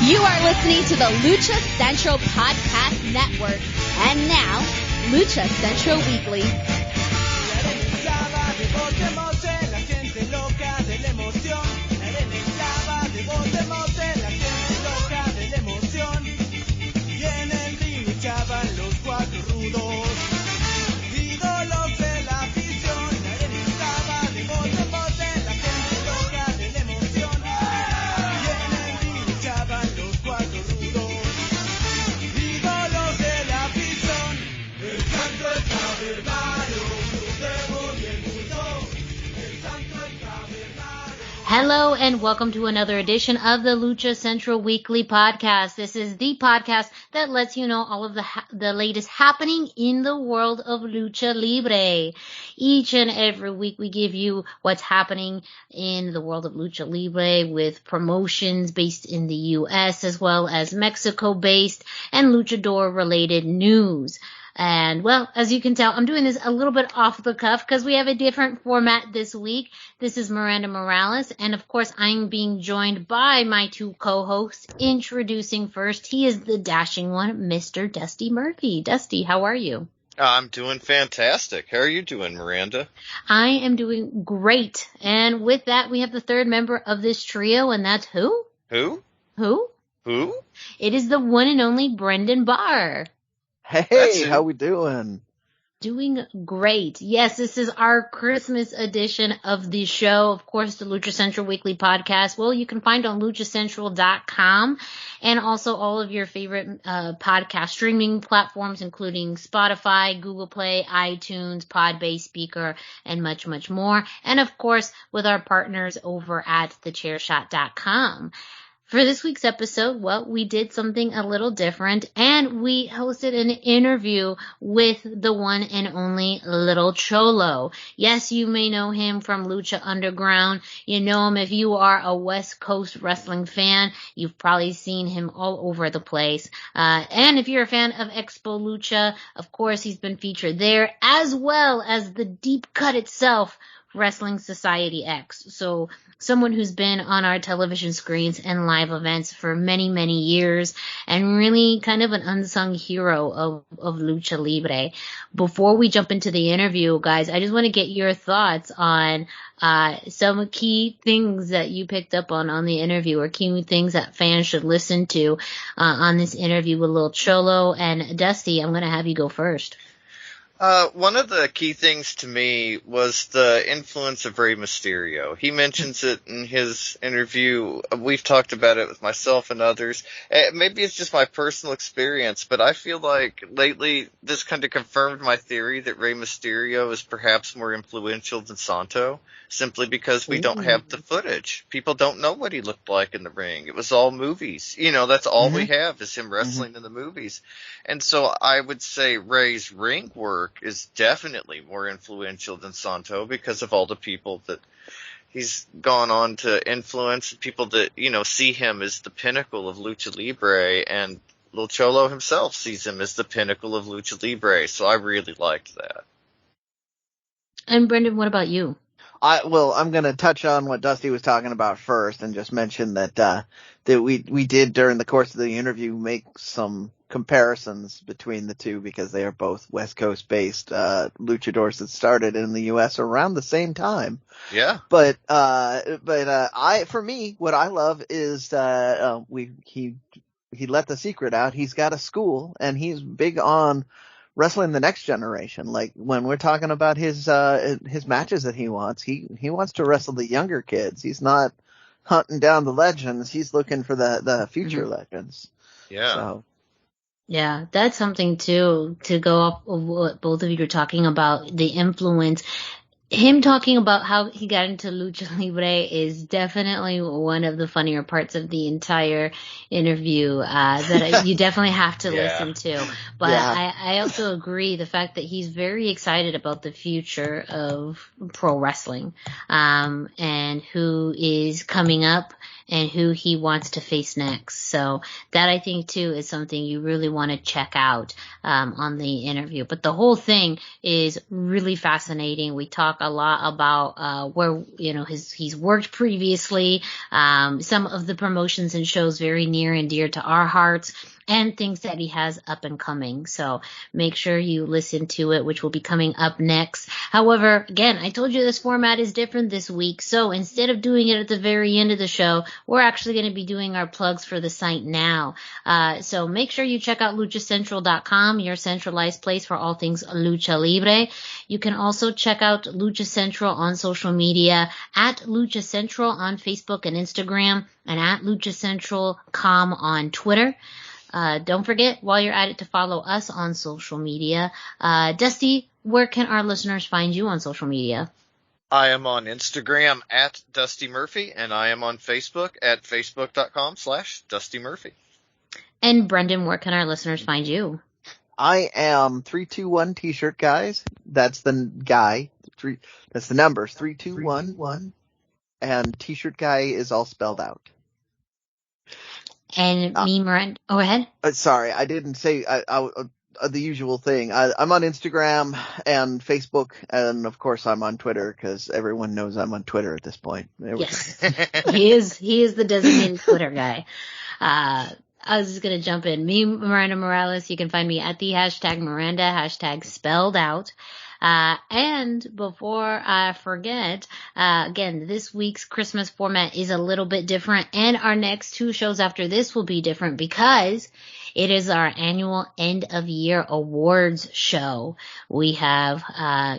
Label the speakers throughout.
Speaker 1: You are listening to the Lucha Central Podcast Network. And now, Lucha Central Weekly. Hello and welcome to another edition of the Lucha Central Weekly podcast. This is the podcast that lets you know all of the latest happening in the world of Lucha Libre. Each and every week we give you what's happening in the world of Lucha Libre with promotions based in the U.S. as well as Mexico-based and luchador-related news. And, well, as you can tell, I'm doing this a little bit off the cuff because we have a different format this week. This is Miranda Morales, and, of course, I'm being joined by my two co-hosts. Introducing first, he is the dashing one, Mr. Dusty Murphy. Dusty, how are you?
Speaker 2: I'm doing fantastic. How are you doing, Miranda?
Speaker 1: I am doing great. And with that, we have the third member of this trio, and that's who?
Speaker 2: Who?
Speaker 1: It is the one and only Brendan Barr.
Speaker 3: Hey, how we doing?
Speaker 1: Doing great. Yes, this is our Christmas edition of the show. Of course, the Lucha Central Weekly podcast. Well, you can find on luchacentral.com and also all of your favorite podcast streaming platforms, including Spotify, Google Play, iTunes, Podbase, Speaker, and much, much more. And of course, with our partners over at thechairshot.com. For this week's episode, well, we did something a little different, and we hosted an interview with the one and only Lil Cholo. Yes, you may know him from Lucha Underground. You know him if you are a West Coast wrestling fan. You've probably seen him all over the place. And if you're a fan of Expo Lucha, of course, he's been featured there, as well as the Deep Cut itself, Wrestling Society X. So someone who's been on our television screens and live events for many, many years and really kind of an unsung hero of Lucha Libre. Before we jump into the interview, guys, I just want to get your thoughts on some key things that you picked up on the interview, or key things that fans should listen to on this interview with Lil Cholo. And Dusty, I'm going to have you go first.
Speaker 2: One of the key things to me was the influence of Rey Mysterio. He mentions it in his interview. We've talked about it with myself and others. Maybe it's just my personal experience, but I feel like lately this kind of confirmed my theory that Rey Mysterio is perhaps more influential than Santo, simply because we don't have the footage. People don't know what he looked like in the ring. It was all movies. You know, that's all we have is him wrestling in the movies. And so I would say Rey's ring work is definitely more influential than Santo because of all the people that he's gone on to influence, people that, you know, see him as the pinnacle of Lucha Libre, and Lil Cholo himself sees him as the pinnacle of Lucha Libre. So I really liked that.
Speaker 1: And Brendan, what about you?
Speaker 3: I'm going to touch on what Dusty was talking about first and just mention that we did during the course of the interview make some comparisons between the two because they are both West Coast based luchadors that started in the US around the same time.
Speaker 2: Yeah.
Speaker 3: But for me, what I love is he let the secret out. He's got a school and he's big on wrestling the next generation. Like when we're talking about his matches that he wants to wrestle the younger kids. He's not hunting down the legends. He's looking for the future legends.
Speaker 2: Yeah.
Speaker 3: So.
Speaker 1: Yeah, that's something too, to go off of what both of you are talking about, the influence. Him talking about how he got into Lucha Libre is definitely one of the funnier parts of the entire interview that you definitely have to listen to. But I also agree the fact that he's very excited about the future of pro wrestling and who is coming up and who he wants to face next. So that, I think, too, is something you really want to check out on the interview. But the whole thing is really fascinating. We talk talk a lot about where, you know, he's worked previously, some of the promotions and shows very near and dear to our hearts, and things that he has up and coming. So make sure you listen to it, which will be coming up next. However, again, I told you this format is different this week. So instead of doing it at the very end of the show, we're actually going to be doing our plugs for the site now. So make sure you check out luchacentral.com, your centralized place for all things Lucha Libre. You can also check out Lucha Central on social media at Lucha Central on Facebook and Instagram, and at Lucha Central.com on Twitter. Don't forget, while you're at it, to follow us on social media. Dusty, where can our listeners find you on social media?
Speaker 2: I am on Instagram at Dusty Murphy, and I am on Facebook at facebook.com/Dusty Murphy.
Speaker 1: And Brendan, where can our listeners find you?
Speaker 3: I am 321 T-shirt guys. That's the guy. That's the numbers. 321. And T-shirt guy is all spelled out.
Speaker 1: And me, Miranda. Oh, ahead.
Speaker 3: Sorry, I didn't say the usual thing. I'm on Instagram and Facebook, and of course I'm on Twitter because everyone knows I'm on Twitter at this point.
Speaker 1: Yes, he is the designated Twitter guy. I was just gonna jump in. Me, Miranda Morales. You can find me at the hashtag Miranda, hashtag spelled out. And before I forget, again, this week's Christmas format is a little bit different, and our next two shows after this will be different because it is our annual end of year awards show. We have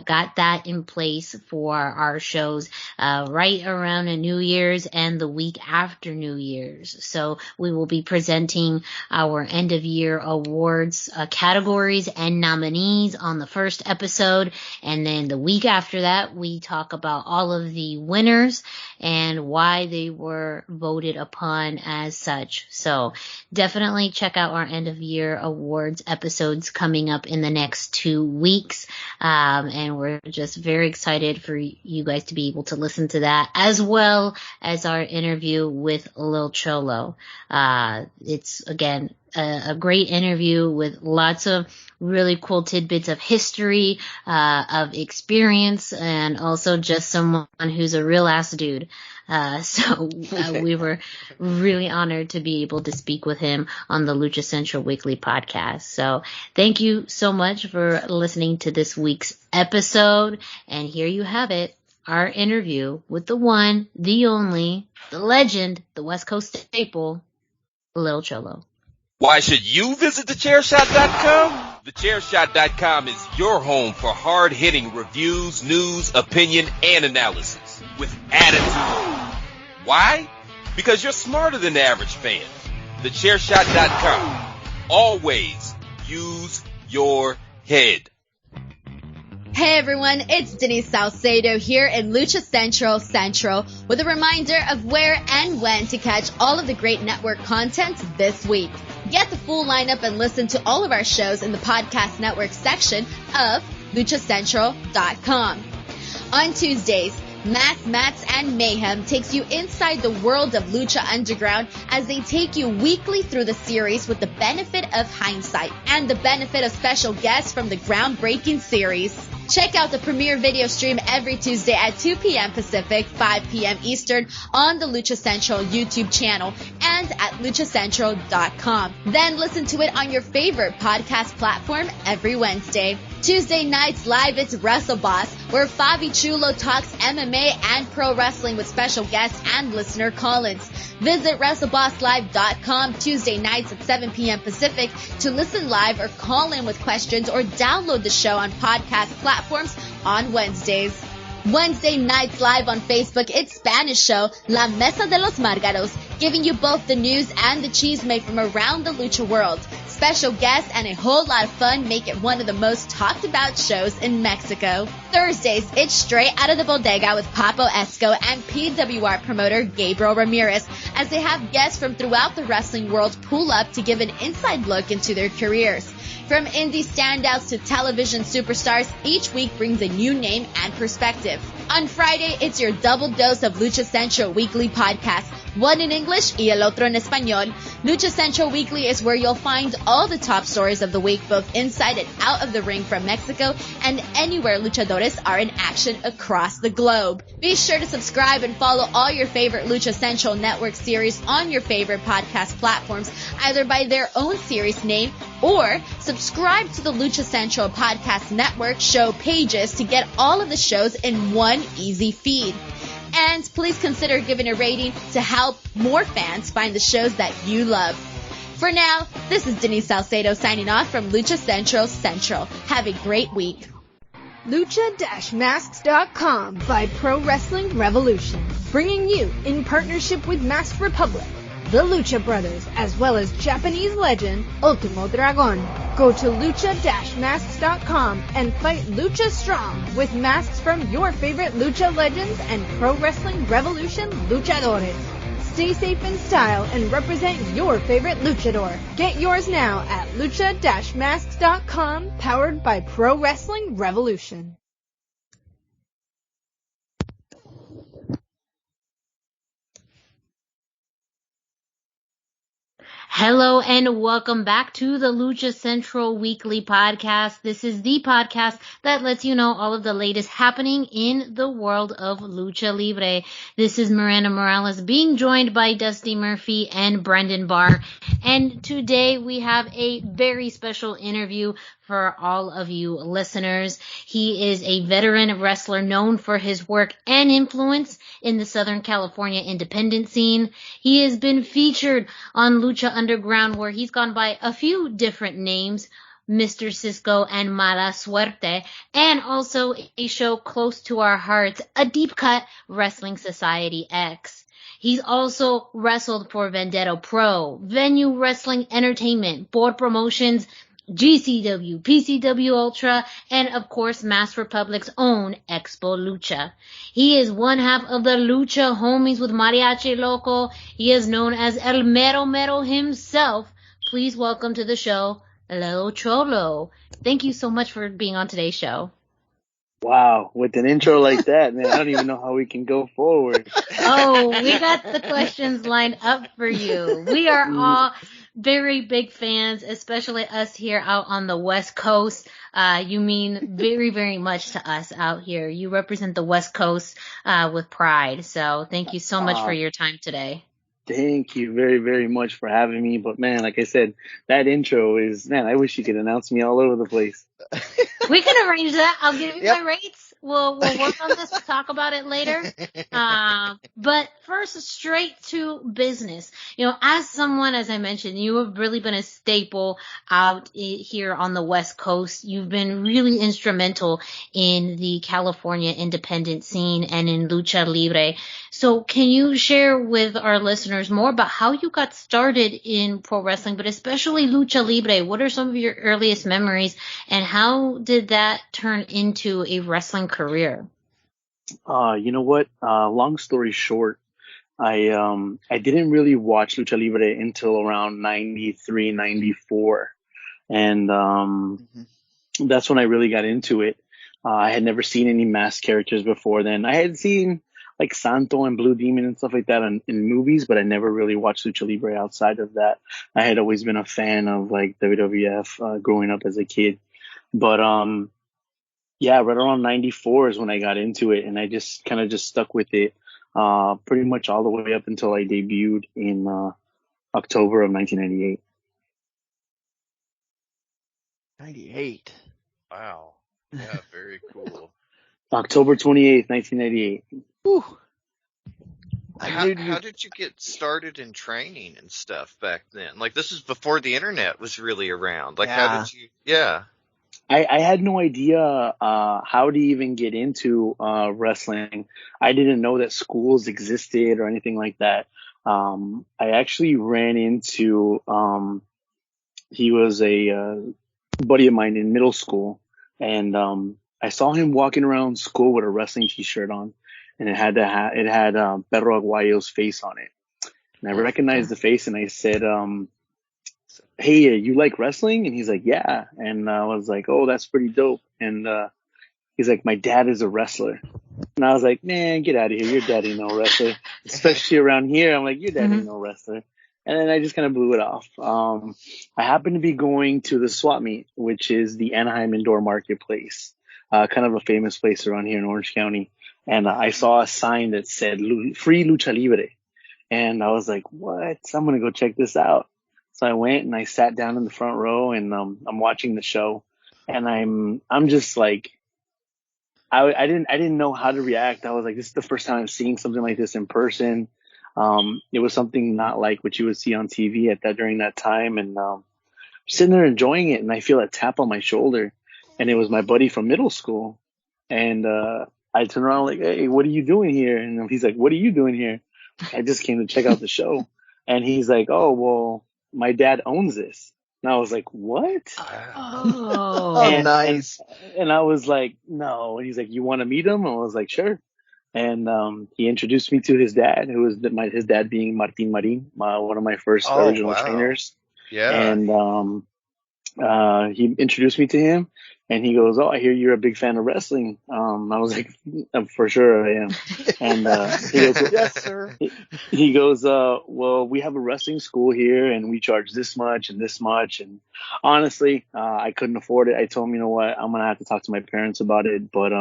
Speaker 1: got that in place for our shows right around New Year's and the week after New Year's. So we will be presenting our end of year awards categories and nominees on the first episode. And then the week after that, we talk about all of the winners and why they were voted upon as such. So definitely check out our end of year awards episodes coming up in the next 2 weeks. And we're just very excited for you guys to be able to listen to that, as well as our interview with Lil Cholo. It's again a great interview with lots of really cool tidbits of history, of experience, and also just someone who's a real ass dude. So we were really honored to be able to speak with him on the Lucha Central Weekly podcast. So thank you so much for listening to this week's episode. And here you have it, our interview with the one, the only, the legend, the West Coast staple, Lil Cholo.
Speaker 4: Why should you visit thechairshot.com? Thechairshot.com is your home for hard-hitting reviews, news, opinion, and analysis with attitude. Why? Because you're smarter than the average fan. Thechairshot.com. Always use your head.
Speaker 5: Hey everyone, it's Denise Salcedo here in Lucha Central with a reminder of where and when to catch all of the great network content this week. Get the full lineup and listen to all of our shows in the podcast network section of luchacentral.com. On Tuesdays, Mats, and Mayhem takes you inside the world of Lucha Underground as they take you weekly through the series with the benefit of hindsight and the benefit of special guests from the groundbreaking series. Check out the premiere video stream every Tuesday at 2 p.m. Pacific, 5 p.m. Eastern on the Lucha Central YouTube channel and at luchacentral.com. Then listen to it on your favorite podcast platform every Wednesday. Tuesday nights live, it's Wrestle Boss, where Fabi Chulo talks MMA and pro wrestling with special guests and listener call-ins. Visit WrestleBossLive.com Tuesday nights at 7 p.m. Pacific to listen live or call in with questions or download the show on podcast platforms on Wednesdays. Wednesday nights live on Facebook, it's Spanish show La Mesa de los Márgaros, giving you both the news and the chisme from around the lucha world. Special guests and a whole lot of fun make it one of the most talked about shows in Mexico. Thursdays, it's Straight Out of the Bodega with Papo Esco and PWR promoter Gabriel Ramirez, as they have guests from throughout the wrestling world pull up to give an inside look into their careers. From indie standouts to television superstars, each week brings a new name and perspective. On Friday, it's your double dose of Lucha Central Weekly podcast. One in English y el otro en español. Lucha Central Weekly is where you'll find all the top stories of the week, both inside and out of the ring from Mexico and anywhere luchadores are in action across the globe. Be sure to subscribe and follow all your favorite Lucha Central Network series on your favorite podcast platforms, either by their own series name or subscribe to the Lucha Central Podcast Network show pages to get all of the shows in one easy feed. And please consider giving a rating to help more fans find the shows that you love. For now, this is Denise Salcedo signing off from Lucha Central Central. Have a great week.
Speaker 6: Lucha-Masks.com by Pro Wrestling Revolution, bringing you in partnership with Masked Republic, the Lucha Brothers, as well as Japanese legend Ultimo Dragon. Go to Lucha-Masks.com and fight Lucha Strong with masks from your favorite Lucha legends and Pro Wrestling Revolution luchadores. Stay safe in style and represent your favorite luchador. Get yours now at Lucha-Masks.com, powered by Pro Wrestling Revolution.
Speaker 1: Hello and welcome back to the Lucha Central Weekly podcast. This is the podcast that lets you know all of the latest happening in the world of Lucha Libre. This is Miranda Morales being joined by Dusty Murphy and Brendan Barr. And today we have a very special interview for all of you listeners. He is a veteran wrestler known for his work and influence in the Southern California independent scene. He has been featured on Lucha Underground, where he's gone by a few different names, Mr. Cisco and Mala Suerte, and also a show close to our hearts, A Deep Cut, Wrestling Society X. He's also wrestled for Vendetta Pro, Venue Wrestling Entertainment, Board Promotions, GCW, PCW Ultra, and of course Masked Republic's own Expo Lucha. He is one half of the Lucha Homies with Mariachi Loco. He is known as El Mero Mero himself. Please welcome to the show, Lil Cholo. Thank you so much for being on today's show.
Speaker 7: Wow, with an intro like that, man, I don't even know how we can go forward.
Speaker 1: Oh, we got the questions lined up for you. We are all very big fans, especially us here out on the West Coast. You mean very, very much to us out here. You represent the West Coast with pride. So thank you so much for your time today.
Speaker 7: Thank you very, very much for having me. But man, like I said, that intro is, man, I wish you could announce me all over the place.
Speaker 1: We can arrange that. I'll give you my rates. We'll work on this. We'll talk about it later. But first, straight to business. You know, as someone, as I mentioned, you have really been a staple out here on the West Coast. You've been really instrumental in the California independent scene and in Lucha Libre. So can you share with our listeners more about how you got started in pro wrestling, but especially Lucha Libre? What are some of your earliest memories, and how did that turn into a wrestling career?
Speaker 7: You know what? Long story short, I didn't really watch Lucha Libre until around 93, 94. And that's when I really got into it. I had never seen any masked characters before then. I had seen like Santo and Blue Demon and stuff like that in movies, but I never really watched Lucha Libre outside of that. I had always been a fan of like WWF growing up as a kid. But yeah, right around 94 is when I got into it, and I just kind of just stuck with it pretty much all the way up until I debuted in October of 1998.
Speaker 3: 98.
Speaker 2: Wow. Yeah, very cool.
Speaker 7: October 28th, 1998.
Speaker 3: Whew.
Speaker 2: How did you get started in training and stuff back then? Like, this is before the internet was really around. Like, how did you? Yeah.
Speaker 7: I had no idea how to even get into wrestling. I didn't know that schools existed or anything like that. I actually ran into he was a buddy of mine in middle school, and I saw him walking around school with a wrestling T-shirt on, and it had Perro Aguayo's face on it. And I recognized the face, and I said, hey, you like wrestling? And he's like, yeah. And I was like, oh, that's pretty dope. And he's like, my dad is a wrestler. And I was like, man, get out of here. Your dad ain't no wrestler. Especially around here. I'm like, your dad ain't no wrestler. And then I just kind of blew it off. I happened to be going to the swap meet, which is the Anaheim Indoor Marketplace, kind of a famous place around here in Orange County. And I saw a sign that said free lucha libre. And I was like, what? I'm going to go check this out. So I went and I sat down in the front row and I'm watching the show. And I'm just like, I didn't know how to react. I was like, this is the first time I'm seeing something like this in person. It was something not like what you would see on TV during that time. And sitting there enjoying it, and I feel a tap on my shoulder, and it was my buddy from middle school. And I turned around like, hey, what are you doing here? And he's like, what are you doing here? I just came to check out the show. And he's like, oh, well, my dad owns this. And I was like, what?
Speaker 3: Oh, nice.
Speaker 7: And I was like, no. And he's like, you want to meet him? And I was like, sure. And he introduced me to his dad, who was his dad being Martin Marin, one of my first original trainers.
Speaker 2: Yeah.
Speaker 7: And he introduced me to him, and he goes, oh, I hear you're a big fan of wrestling. I was like, for sure I am. And he goes,
Speaker 3: yes, sir.
Speaker 7: He goes, well, we have a wrestling school here, and we charge this much and this much. And honestly, I couldn't afford it. I told him, you know what, I'm going to have to talk to my parents about it, but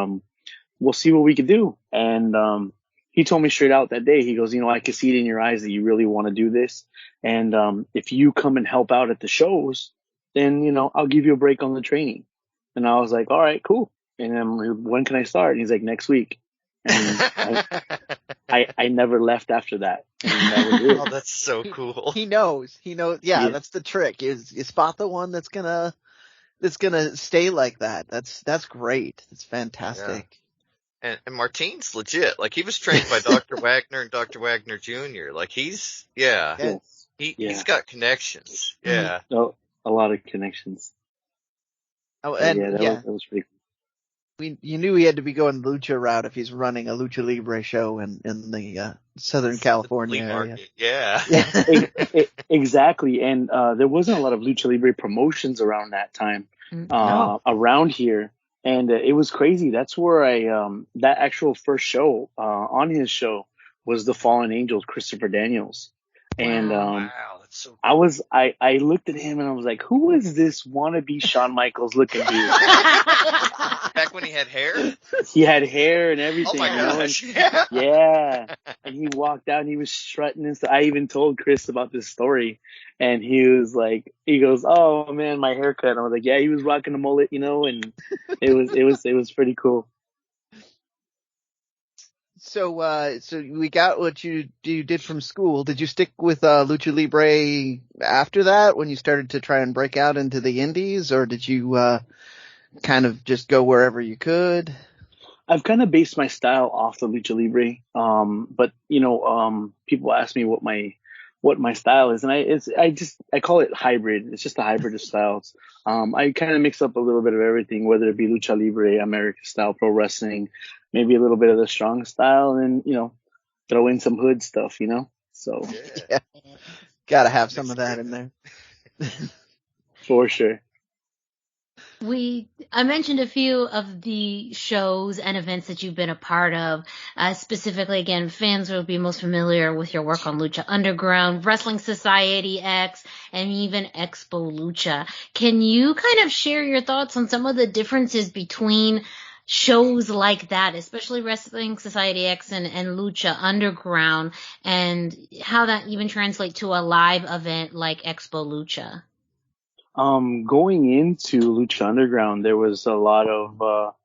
Speaker 7: we'll see what we could do. And he told me straight out that day, he goes, you know, I can see it in your eyes that you really want to do this. And if you come and help out at the shows, then, you know, I'll give you a break on the training. And I was like, all right, cool. And then when can I start? And he's like, next week. And I never left after that. And that was it.
Speaker 2: Oh, that's so cool.
Speaker 3: He knows. Yeah, that's the trick. Is you spot the one that's gonna stay like that. That's great. That's fantastic.
Speaker 2: Yeah. And Martine's legit. Like, he was trained by Dr. Wagner and Dr. Wagner Jr. Like, he's got connections. Yeah.
Speaker 7: No, a lot of connections.
Speaker 3: Oh, and
Speaker 7: that was pretty cool.
Speaker 3: You knew he had to be going the lucha route if he's running a lucha libre show in the Southern California area.
Speaker 7: Yeah. Exactly. And there wasn't a lot of lucha libre promotions around that time around here. And it was crazy. That's where that actual first show on his show was the Fallen Angels, Christopher Daniels. And
Speaker 2: wow, that's so cool.
Speaker 7: I looked at him and I was like, who is this wannabe Shawn Michaels looking dude?
Speaker 2: Back when he had hair?
Speaker 7: He had hair and everything.
Speaker 2: Oh my gosh.
Speaker 7: Yeah. And he walked out and he was strutting and stuff. I even told Chris about this story, and he goes, oh man, my haircut. And I was like, yeah, he was rocking a mullet, you know, and it was pretty cool.
Speaker 3: So we got what you did from school. Did you stick with Lucha Libre after that when you started to try and break out into the indies, or did you kind of just go wherever you could?
Speaker 7: I've kind of based my style off the Lucha Libre, but you know, people ask me what my style is, and I call it hybrid. It's just a hybrid of styles. I kind of mix up a little bit of everything, whether it be Lucha Libre, American style, pro wrestling, maybe a little bit of the strong style, and, you know, throw in some hood stuff, you know? So
Speaker 3: yeah. Gotta have some of that in there.
Speaker 7: For sure.
Speaker 1: I mentioned a few of the shows and events that you've been a part of. Specifically, again, fans will be most familiar with your work on Lucha Underground, Wrestling Society X, and even Expo Lucha. Can you kind of share your thoughts on some of the differences between shows like that, especially Wrestling Society X and Lucha Underground, and how that even translates to a live event like Expo Lucha?
Speaker 7: Going into Lucha Underground, there was a lot of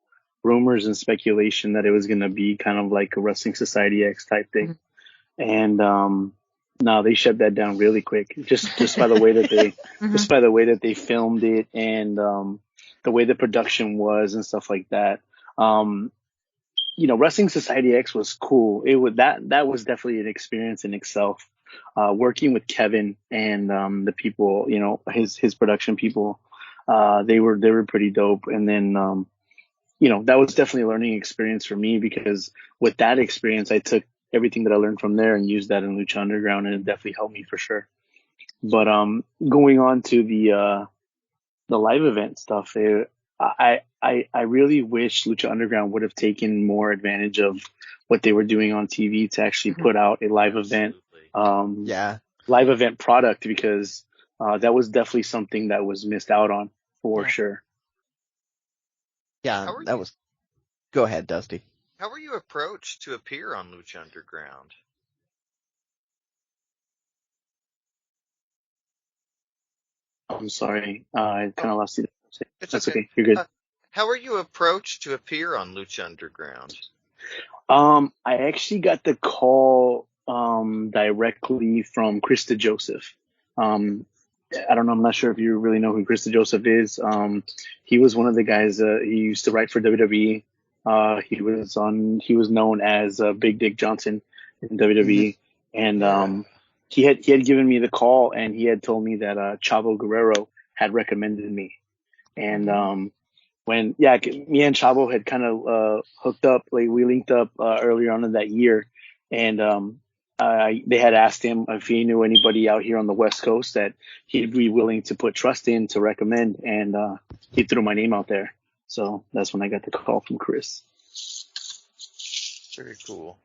Speaker 7: rumors and speculation that it was going to be kind of like a Wrestling Society X type thing. Mm-hmm. And no, they shut that down really quick, just by the way that they just by the way that they filmed it, and the way the production was and stuff like that. You know, Wrestling Society X was cool. That was definitely an experience in itself. Working with Kevin and the people, you know, his production people, they were pretty dope. And then you know, that was definitely a learning experience for me, because with that experience, I took everything that I learned from there and used that in Lucha Underground, and it definitely helped me for sure. But going on to the live event stuff, I really wish Lucha Underground would have taken more advantage of what they were doing on TV to actually put out a live event, live event product, because that was definitely something that was missed out on for sure.
Speaker 3: Yeah, that was. Go ahead, Dusty.
Speaker 2: How were you approached to appear on Lucha Underground?
Speaker 7: I'm sorry, I kind of lost you.
Speaker 2: That's
Speaker 7: okay. You're good.
Speaker 2: How were you approached to appear on Lucha Underground?
Speaker 7: I actually got the call directly from Krista Joseph. I don't know. I'm not sure if you really know who Krista Joseph is. He was one of the guys. He used to write for WWE. He was known as Big Dick Johnson in WWE, and he had given me the call, and he had told me that Chavo Guerrero had recommended me, and when me and Chavo had kind of hooked up, like we linked up earlier on in that year, and they had asked him if he knew anybody out here on the West Coast that he'd be willing to put trust in to recommend, and he threw my name out there. So that's when I got the call from Chris.
Speaker 2: Very cool.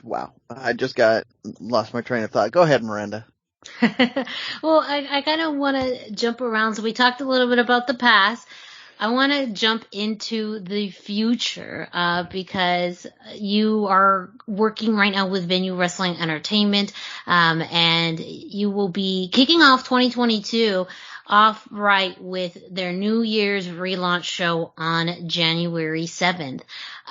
Speaker 3: Wow. I just lost my train of thought. Go ahead, Miranda.
Speaker 1: Well, I kind of want to jump around. So we talked a little bit about the past. I want to jump into the future because you are working right now with Venue Wrestling Entertainment, and you will be kicking off 2022 off right with their New Year's relaunch show on January 7th.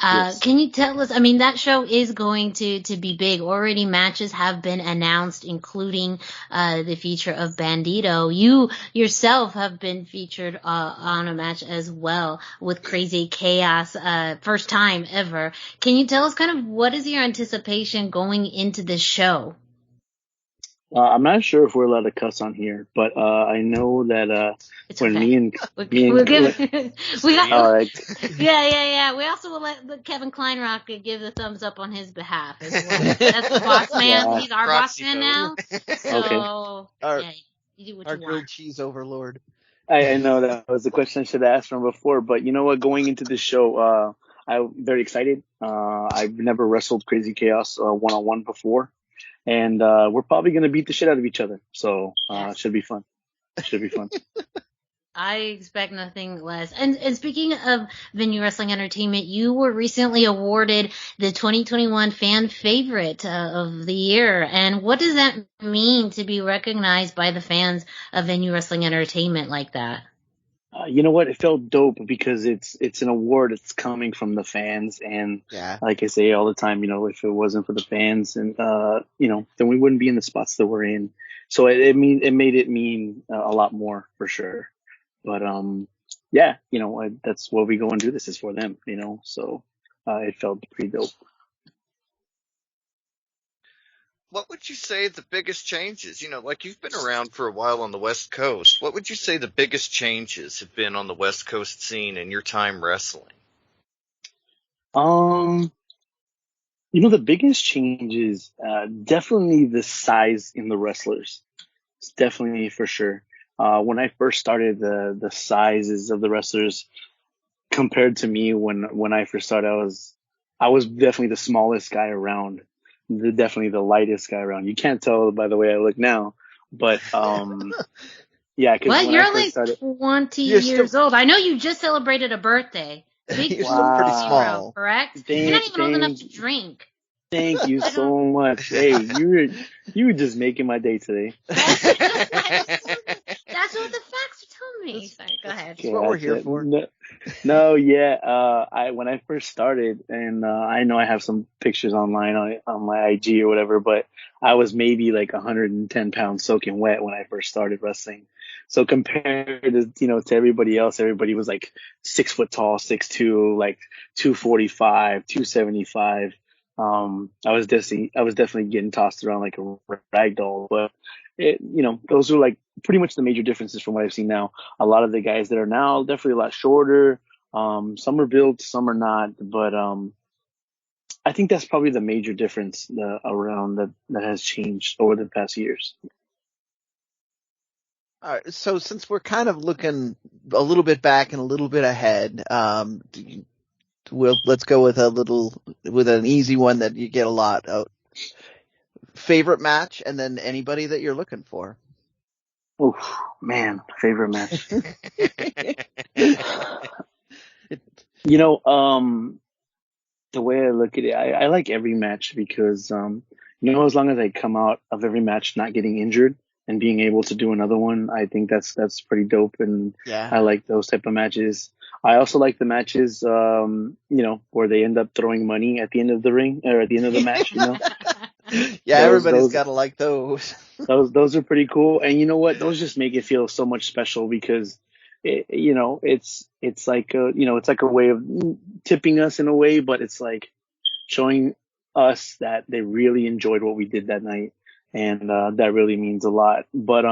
Speaker 1: Yes. Can you tell us, I mean, that show is going to be big. Already matches have been announced, including the feature of Bandito. You yourself have been featured on a match as well with Crazy Chaos, first time ever. Can you tell us kind of what is your anticipation going into this show?
Speaker 7: I'm not sure if we're allowed to cuss on here, but I know that when okay.
Speaker 1: All right. Yeah. We also will let Kevin Kleinrock give the thumbs up on his behalf as well. That's the boss man. Yeah. He's our boss man now. So you do what you want.
Speaker 3: Grilled cheese overlord.
Speaker 7: I know that was the question I should have asked from before, but you know what? Going into this show, I'm very excited. I've never wrestled Crazy Chaos one-on-one before. And we're probably going to beat the shit out of each other. So it should be fun.
Speaker 1: I expect nothing less. And speaking of Venue Wrestling Entertainment, you were recently awarded the 2021 Fan Favorite of the Year. And what does that mean to be recognized by the fans of Venue Wrestling Entertainment like that?
Speaker 7: You know what? It felt dope because it's an award that's coming from the fans, and like I say all the time, you know, if it wasn't for the fans, and you know, then we wouldn't be in the spots that we're in. So it made it mean a lot more for sure. But you know, that's what we go and do. This is for them, you know. So it felt pretty dope.
Speaker 2: What would you say the biggest changes? You know, like you've been around for a while on the West Coast. What would you say the biggest changes have been on the West Coast scene in your time wrestling?
Speaker 7: You know, the biggest change is definitely the size in the wrestlers. It's definitely for sure. When I first started, the sizes of the wrestlers compared to me when I first started, I was definitely the smallest guy around. Definitely the lightest guy around. You can't tell by the way I look now, but yeah.
Speaker 1: Cause you're like 20 years old. I know you just celebrated a birthday.
Speaker 3: You're still pretty small,
Speaker 1: correct? You're not even old enough to drink.
Speaker 7: Thank you so much. Hey, you were just making my day today.
Speaker 1: That's what the facts are telling me. Sorry, go ahead.
Speaker 3: That's what we're here for.
Speaker 7: When I first started, and I know I have some pictures online on my IG or whatever, but I was maybe like 110 pounds soaking wet when I first started wrestling. So compared to, you know, to everybody else, everybody was like 6 foot tall, 6'2", like 245, 275. I was definitely getting tossed around like a rag doll, but you know, those are like pretty much the major differences from what I've seen now. A lot of the guys that are now definitely a lot shorter. Some are built, some are not, but I think that's probably the major difference around that has changed over the past years.
Speaker 3: All right, so since we're kind of looking a little bit back and a little bit ahead, let's go with an easy one that you get a lot. Favorite match, and then anybody that you're looking for.
Speaker 7: Oh man, favorite match. The way I look at it, I like every match because as long as I come out of every match not getting injured and being able to do another one, I think that's pretty dope, and
Speaker 3: yeah.
Speaker 7: I like those type of matches. I also like the matches, where they end up throwing money at the end of the ring or at the end of the match.
Speaker 3: Yeah, everybody's got to like those.
Speaker 7: Those are pretty cool, and you know what? Those just make it feel so much special because it's like a way of tipping us in a way, but it's like showing us that they really enjoyed what we did that night, and that really means a lot. But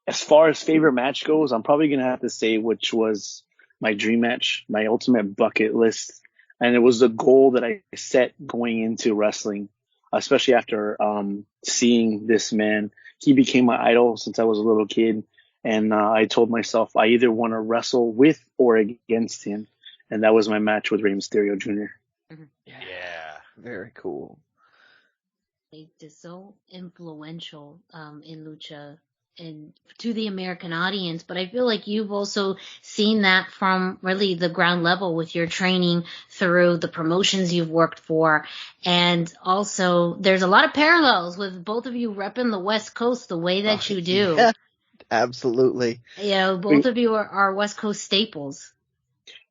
Speaker 7: as far as favorite match goes, I'm probably gonna have to say which was my dream match, my ultimate bucket list, and it was the goal that I set going into wrestling, especially after seeing this man. He became my idol since I was a little kid. And I told myself I either want to wrestle with or against him. And that was my match with Rey Mysterio Jr.
Speaker 2: Yeah.
Speaker 3: Very cool.
Speaker 1: It's so influential in Lucha and to the American audience. But I feel like you've also seen that from really the ground level with your training through the promotions you've worked for. And also there's a lot of parallels with both of you repping the West Coast the way that you do.
Speaker 3: Yeah. Absolutely.
Speaker 1: Both of you are West Coast staples.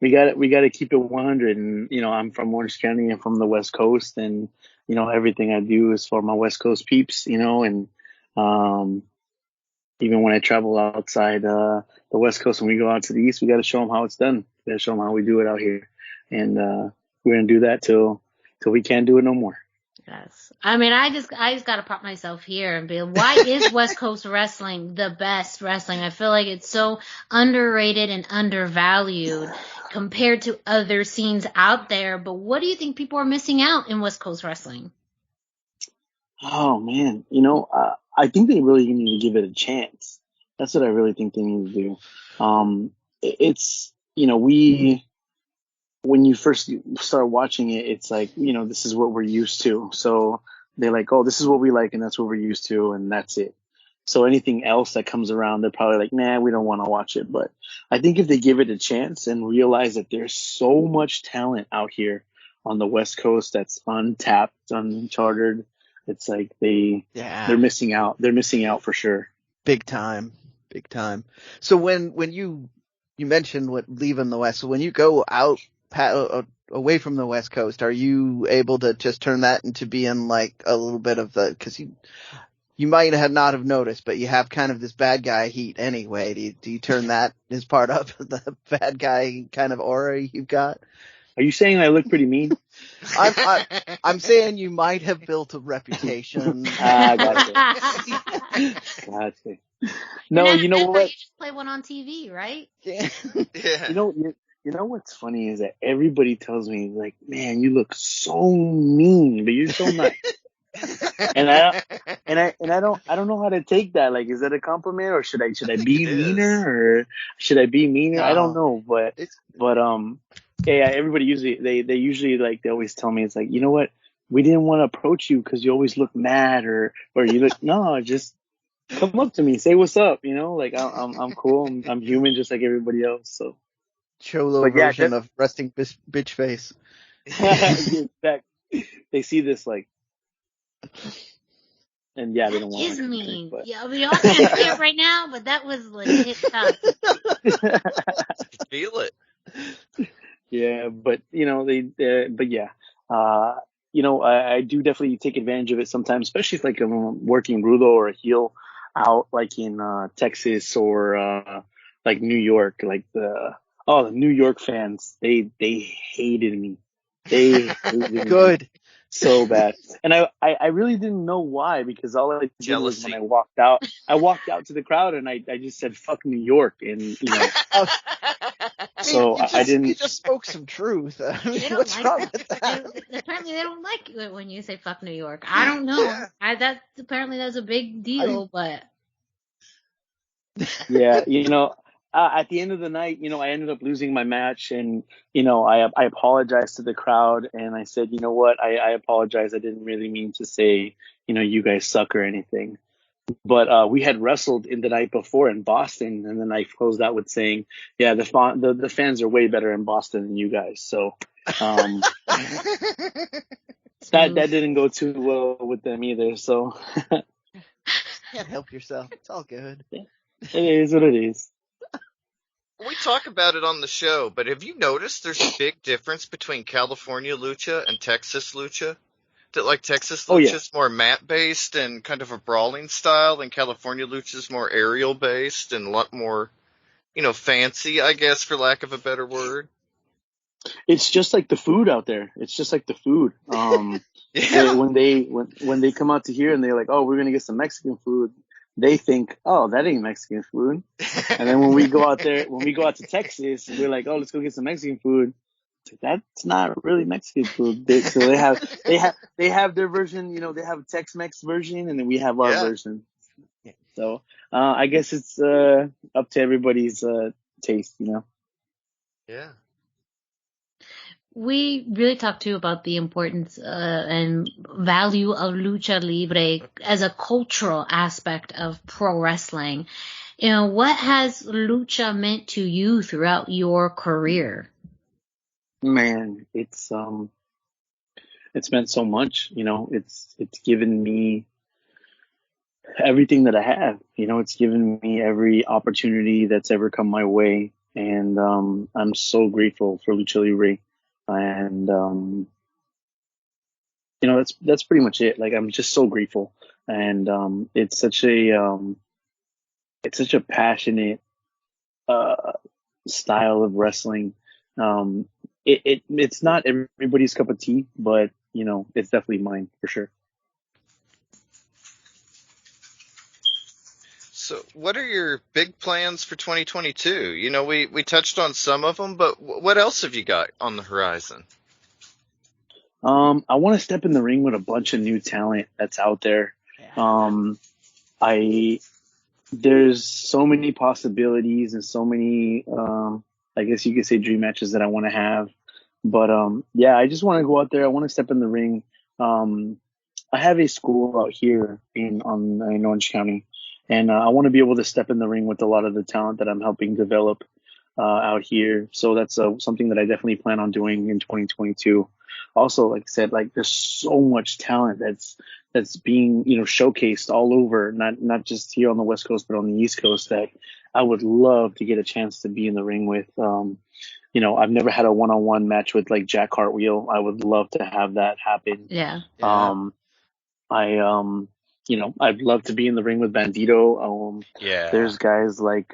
Speaker 7: We got to keep it 100. And, I'm from Orange County and from the West Coast. And, everything I do is for my West Coast peeps, and even when I travel outside the West Coast, when we go out to the East, we got to show them how it's done. We got to show them how we do it out here. And we're going to do that till we can't do it no more.
Speaker 1: Yes. I mean, I just got to pop myself here and be like, why is West Coast wrestling the best wrestling? I feel like it's so underrated and undervalued compared to other scenes out there. But what do you think people are missing out in West Coast wrestling?
Speaker 7: Oh man, I think they really need to give it a chance. That's what I really think they need to do. It's when you first start watching it, it's like, this is what we're used to. So they're like, oh, this is what we like and that's what we're used to and that's it. So anything else that comes around, they're probably like, nah, we don't want to watch it. But I think if they give it a chance and realize that there's so much talent out here on the West Coast that's untapped, uncharted, it's like they're missing out. They're missing out for sure.
Speaker 3: Big time. So when you mentioned leaving the West, so when you go out away from the West Coast, are you able to just turn that into being like a little bit of because you might not have noticed, but you have kind of this bad guy heat anyway. Do you turn that as part of the bad guy kind of aura you've got?
Speaker 7: Are you saying I look pretty mean?
Speaker 3: I'm saying you might have built a reputation.
Speaker 7: Gotcha. No, you know what?
Speaker 1: You just play one on TV, right?
Speaker 3: Yeah.
Speaker 7: You know what's funny is that everybody tells me like, man, you look so mean, but you're so nice. and I don't know how to take that. Like, is that a compliment or should I be meaner or should I be meaner? I don't know, but yeah, everybody they always tell me it's like, you know what? We didn't want to approach you because you always look mad or you look no, just come up to me, say what's up. Like I'm cool. I'm human just like everybody else. So
Speaker 3: Cholo version of resting bitch face.
Speaker 7: They see this like. And yeah, they don't want
Speaker 1: to. Mean. But... Yeah, we all can't see it right now, but that was legit tough.
Speaker 2: Feel it.
Speaker 7: Yeah, but I do definitely take advantage of it sometimes, especially if like I'm working rudo or a heel out like in Texas or like New York. Like the New York fans, they hated me. They hated
Speaker 3: Good.
Speaker 7: Me. So bad. And I really didn't know why, because all I did was when I walked out to the crowd and I just said, fuck New York. And, So I didn't.
Speaker 3: You just spoke some truth. I mean,
Speaker 1: They don't
Speaker 3: what's
Speaker 1: like
Speaker 3: wrong
Speaker 1: that.
Speaker 3: with that?
Speaker 1: Apparently, they don't like it when you say "fuck New York." I don't know. Apparently that's a big deal, but
Speaker 7: Yeah, at the end of the night, I ended up losing my match, and I apologized to the crowd, and I said, you know what, I apologize. I didn't really mean to say, you guys suck or anything. But we had wrestled in the night before in Boston, and then I closed out with saying, yeah, the fans are way better in Boston than you guys. So that didn't go too well with them either. So
Speaker 3: Can't help yourself. It's all good.
Speaker 7: it is what it is.
Speaker 2: We talk about it on the show, but have you noticed there's a big difference between California lucha and Texas lucha? That like Texas
Speaker 7: Oh, yeah.
Speaker 2: lucha is more mat based and kind of a brawling style, and California lucha is more aerial based and a lot more, fancy, I guess, for lack of a better word.
Speaker 7: It's just like the food out there. It's just like the food.
Speaker 2: Yeah.
Speaker 7: When they come out to here and they're like, oh, we're gonna get some Mexican food, they think, oh, that ain't Mexican food. And then when we go out to Texas, we're like, oh, let's go get some Mexican food. It's like, that's not really Mexican food. So they have their version. They have a Tex-Mex version, and then we have our version. So I guess it's up to everybody's taste.
Speaker 2: Yeah.
Speaker 1: we really talked too about the importance and value of lucha libre as a cultural aspect of pro wrestling. What has lucha meant to you throughout your career?
Speaker 7: Man, it's meant so much. It's given me everything that I have. It's given me every opportunity that's ever come my way, and I'm so grateful for Lucha Libre. And that's pretty much it. Like, I'm just so grateful, and it's such a passionate style of wrestling. It's not everybody's cup of tea, but it's definitely mine for sure.
Speaker 2: So, what are your big plans for 2022? We touched on some of them, but what else have you got on the horizon?
Speaker 7: I want to step in the ring with a bunch of new talent that's out there. There's so many possibilities and so many, I guess you could say, dream matches that I want to have. But I just want to go out there. I want to step in the ring. I have a school out here in Orange County, and I want to be able to step in the ring with a lot of the talent that I'm helping develop out here. So that's something that I definitely plan on doing in 2022. Also, like I said, like, there's so much talent that's being showcased all over, not just here on the West Coast, but on the East Coast, that I would love to get a chance to be in the ring with. I've never had a one-on-one match with like Jack Cartwheel. I would love to have that happen.
Speaker 1: Yeah.
Speaker 7: I'd love to be in the ring with Bandito. There's guys like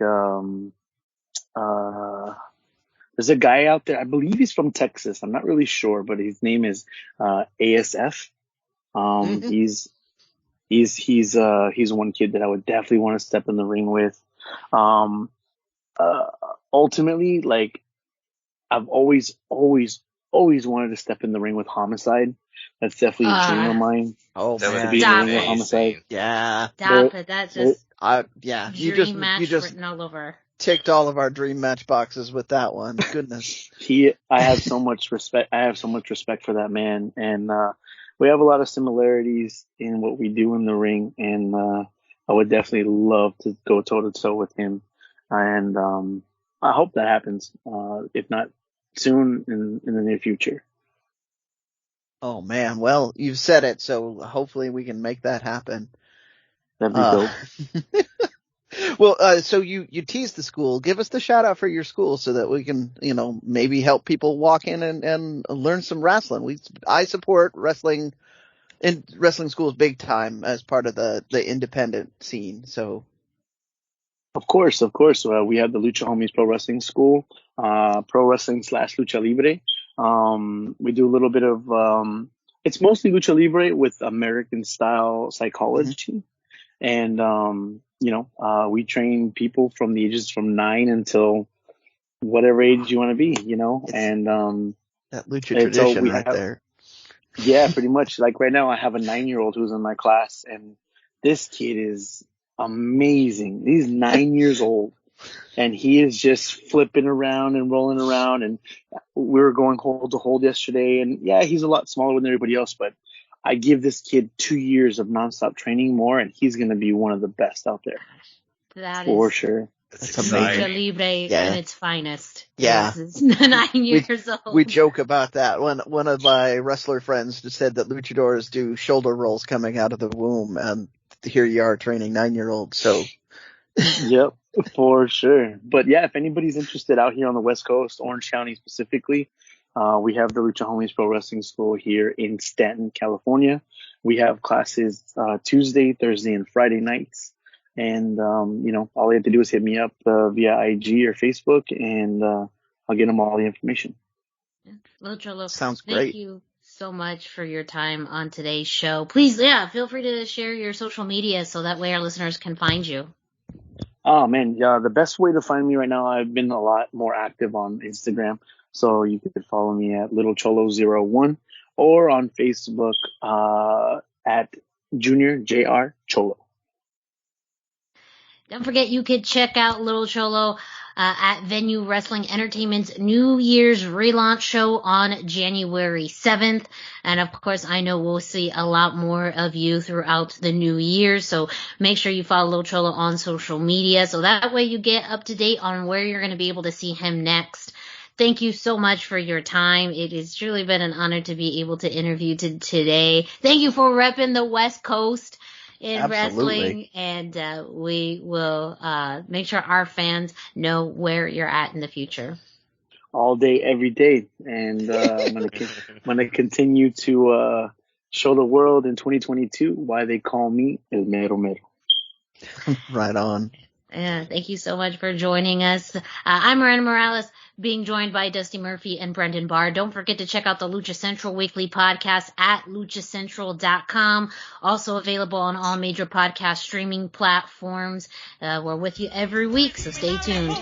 Speaker 7: there's a guy out there, I believe he's from Texas. I'm not really sure, but his name is ASF. He's one kid that I would definitely want to step in the ring with. Ultimately, like, I've always wanted to step in the ring with Homicide. That's definitely a dream of mine.
Speaker 3: Oh,
Speaker 2: that
Speaker 3: man.
Speaker 2: would be
Speaker 1: Stop
Speaker 2: amazing.
Speaker 1: it.
Speaker 3: Homicide. Yeah.
Speaker 1: Stop it. That's just
Speaker 3: You
Speaker 1: dream match
Speaker 3: just
Speaker 1: written all over.
Speaker 3: ticked all of our dream match boxes with that one. Goodness.
Speaker 7: I have so much respect. I have so much respect for that man, and we have a lot of similarities in what we do in the ring. And I would definitely love to go toe to toe with him, and I hope that happens. If not soon, in the near future.
Speaker 3: Oh man. Well, you've said it, so hopefully we can make that happen.
Speaker 7: That'd be dope.
Speaker 3: Well, so you teased the school. Give us the shout out for your school so that we can, maybe help people walk in and learn some wrestling. I support wrestling in wrestling schools big time as part of the independent scene. So.
Speaker 7: Of course. We have the Lucha Homies Pro Wrestling School, pro wrestling / Lucha Libre. We do a little bit of, it's mostly Lucha Libre with American style psychology. Mm-hmm. And, we train people from the ages from 9 until whatever age you want to be, you know, and
Speaker 3: that lucha tradition there.
Speaker 7: Yeah, pretty much. Like right now, I have a 9-year-old who's in my class, and this kid is amazing. He's 9 years old, and he is just flipping around and rolling around. And we were going hold to hold yesterday, and yeah, he's a lot smaller than everybody else, but I give this kid 2 years of nonstop training more, and he's going to be one of the best out there.
Speaker 1: That
Speaker 7: for
Speaker 1: is
Speaker 7: sure.
Speaker 2: It's
Speaker 1: Lucha
Speaker 2: exciting.
Speaker 1: Libre in its finest.
Speaker 3: Yeah.
Speaker 1: It's 9 years old.
Speaker 3: We joke about that. One of my wrestler friends just said that luchadors do shoulder rolls coming out of the womb, and here you are training 9-year-olds. So,
Speaker 7: Yep, for sure. But yeah, if anybody's interested out here on the West Coast, Orange County specifically, we have the Lucha Homies Pro Wrestling School here in Stanton, California. We have classes Tuesday, Thursday, and Friday nights. And, you know, all you have to do is hit me up via IG or Facebook, and I'll get them all the information.
Speaker 1: Lil Cholo,
Speaker 3: sounds great.
Speaker 1: Thank you so much for your time on today's show. Please, feel free to share your social media so that way our listeners can find you.
Speaker 7: Oh, man, yeah, the best way to find me right now, I've been a lot more active on Instagram. So you could follow me at Lil Cholo01 or on Facebook at Junior JR Cholo.
Speaker 1: Don't forget, you could check out Lil Cholo at Venue Wrestling Entertainment's New Year's relaunch show on January 7th. And of course, I know we'll see a lot more of you throughout the new year. So make sure you follow Lil Cholo on social media, so that way you get up to date on where you're going to be able to see him next. Thank you so much for your time. It has truly been an honor to be able to interview today. Thank you for repping the West Coast in wrestling, and we will make sure our fans know where you're at in the future.
Speaker 7: All day, every day, and I'm gonna continue to show the world in 2022 why they call me El Mero Mero.
Speaker 3: Right on.
Speaker 1: Yeah, thank you so much for joining us. I'm Miranda Morales, being joined by Dusty Murphy and Brendan Barr. Don't forget to check out the Lucha Central Weekly podcast at luchacentral.com. Also available on all major podcast streaming platforms. We're with you every week, so stay tuned.